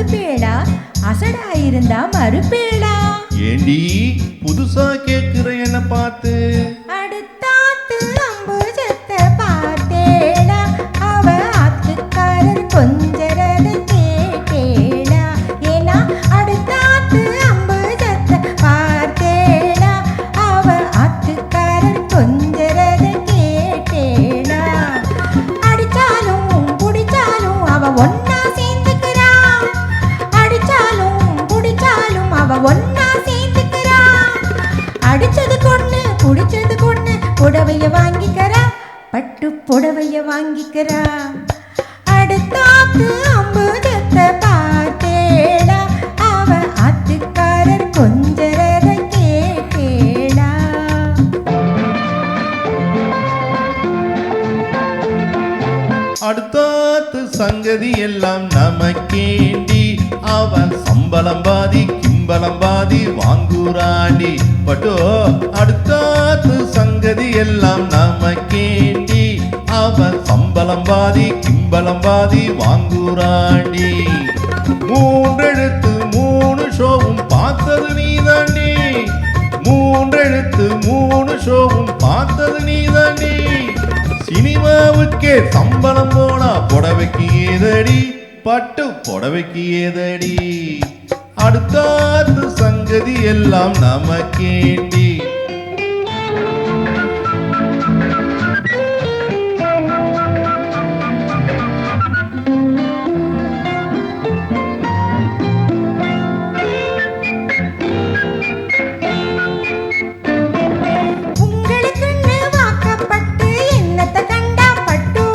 கொடுப்பேடா, அசடா இருந்தா மறுப்பேடா. ஏண்டி புதுசா கேக்குற என்ன பார்த்து? அடுத்தாத்து அம்புஜத்தை பார்த்தேடா, அவ ஆத்துக்காரர் கொஞ்சரத கேட்டேடா. ஏன்னா அடுத்தாத்து அம்புஜத்தை பார்த்தேடா, அவ ஆத்துக்காரர் கொஞ்சரத கேட்டேடா. அடிச்சாலும் புடிச்சாலும் அவ ஒன்னா சேர்ந்துக்கிறா, அடிச்சாலும் புடிச்சாலும் அவ ஒன்னா சேர்ந்துக்கிறா. அடிச்சது கொண்டு புடிச்சது கொண்டு புடவைய வாங்கிக்கிறா, பட்டு புடவைய வாங்கிக்கிறா. அடுத்தாத்து அம்புஜத்தை பார்த்தேடா, அவ ஆத்துக்காரர் கொஞ்சரத கேட்டேடா. அடுத்தாத்து சங்கதி எல்லாம் நமக்கேண்டி, அவன் சம்பளம் பாதி கிம்பளம் பாதி வாங்குறாண்டி. பட்டோ அடுத்தாத்து சங்கதி எல்லாம் நமக்கேண்டி, அவன் சம்பளம் பாதி கிம்பளம் பாதி வாங்குறாண்டி. மூன்றெழுத்து 3 ஷோவும் பார்த்தது நீதாண்டி, மூன்றெழுத்து 3 ஷோவும் பார்த்தது நீதாண்டி. சினிமாவுக்கே சம்பளம் போனா புடவைக்கு ஏதடி, பட்டு புடவைக்கு ஏதடி. அடுத்தாத்து சங்கதி எல்லாம் நமக்கேண்டி. உங்களுக்குன்னு வாக்கப்பட்டு என்னத்த கண்டா பட்டு,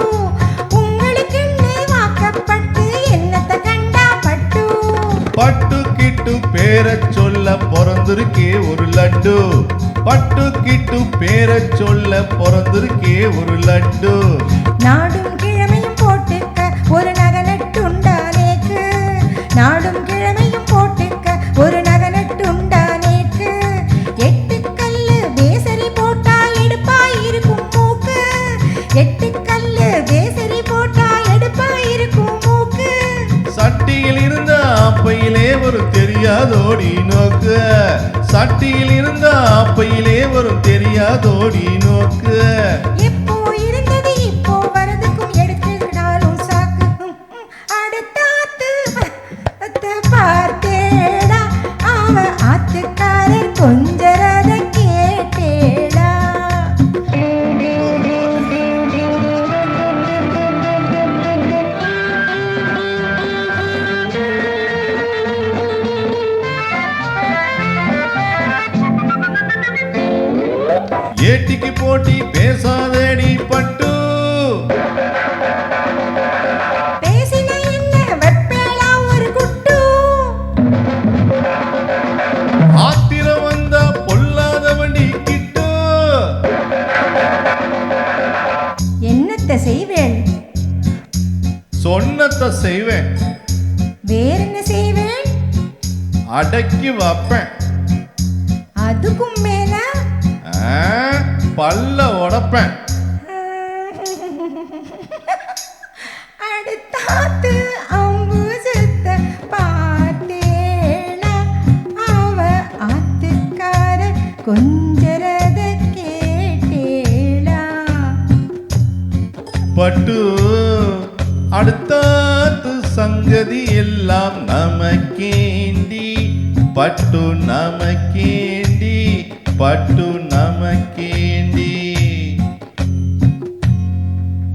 உங்களுக்குன்னு வாக்கப்பட்டு என்னத்த கண்டா பட்டு. பட்டு கிட்டு பேரச் சொல்ல பிறந்திருக்கே ஒரு லட்டு, பட்டு கிட்டு பேரச் சொல்ல பிறந்திருக்கே ஒரு லட்டு. நாடும் கிழமையும் போட்டுக்க ஒரு நகை நட்டுண்டானேக்கு, நாடும் கிழமையும் போட்டுக்க ஒரு நகை நட்டுண்டானேக்கு. 8 கல்லு பேசரி போட்டா எடுப்பா இருக்கும் மூக்கு, 8 கல்லு பேசரி போட்டா எடுப்பா இருக்கும் மூக்கு. சட்டியில் இருந்த அப்பையிலே ஒரு தெரியாதோடி நோக்கு, சட்டியில் இருந்த அப்பையிலே ஒரு தெரியாதோடி நோக்கு. எப்போ இருந்தது இப்போ வரதுக்கும் எடுத்துக்கிட்டாலும் சாக்கு. அடுத்தாத்து பார்த்தேடா, அவ ஆத்துக்காரர் கொஞ்சரத கேட்டேடா. ஏட்டிக்கு போட்டி பேசாதடி பட்டு, பேசின என்ன வெப்பேளா ஒரு குட்டு. ஆத்திரம் வந்தா பொல்லாத வண்டி கிட்டு. என்னத்த செய்வேன், சொன்னத்தை செய்வேன், வேறென்ன செய்வேன். அடக்கி வைப்பேன், அதுக்கும் மேல பல்ல உடைப்பேன். அடுத்தாத்து அம்புஜத்தை பார்த்தேனா, அவ ஆத்துக்கார கொஞ்சரத கேட்டேளா. பட்டு அடுத்தாத்து சங்கதி எல்லாம் நமக்கேண்டி, பட்டு நமக்கேண்டி, பட்டு